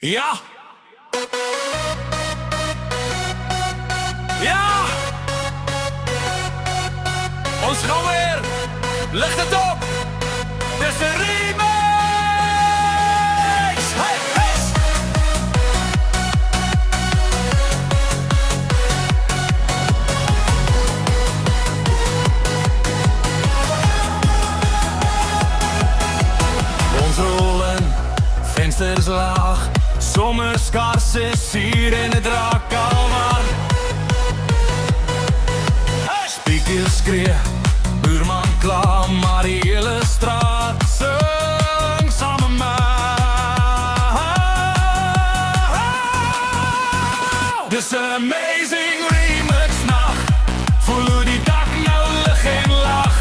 Ja! Ja! Ons gaan weer! Licht het op! Dit is een remix! Hey, hey! Ons rollen, vensters laag. Zomerskars is hier in het rak al maar. Speakers skree, buurman klaar, maar die hele straat zing saam met my. Dis 'n amazing remix nacht. Voel hoe die dak nou lig en lag.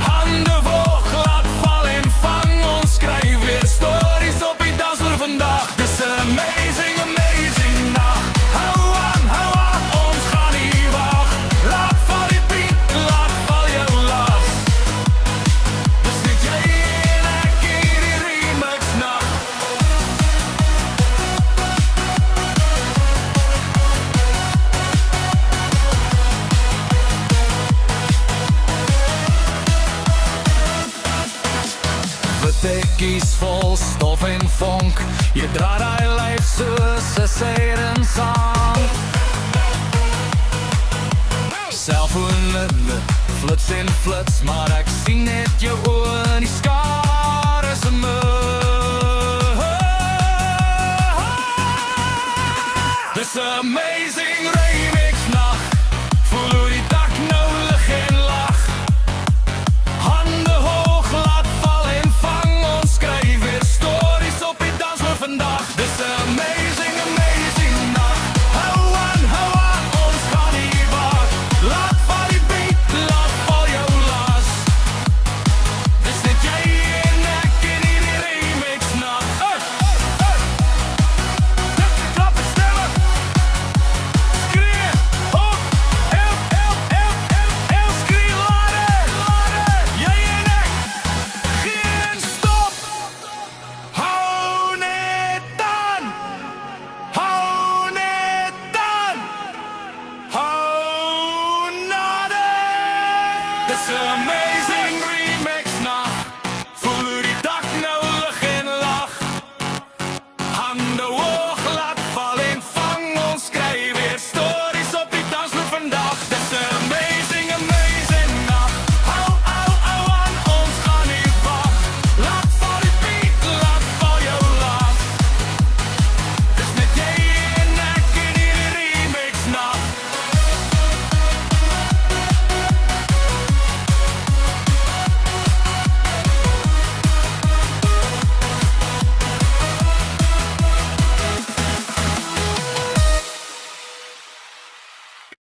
Hande hoog, laat val en vang. Ons skryf weer stories op die dansvloer vandag. Dis 'n amazing, amazing nacht. Hou aan, ons gaan nie wag. Laat val die beat, laat val jou las. Dis net jy en ek hier die remix nacht. Vertekkies vol stof en vonk. Je draai die lyf soos 'n sirensang. Selfoonlinde, flits en flits, maar ek sien net jou oë in die skaal.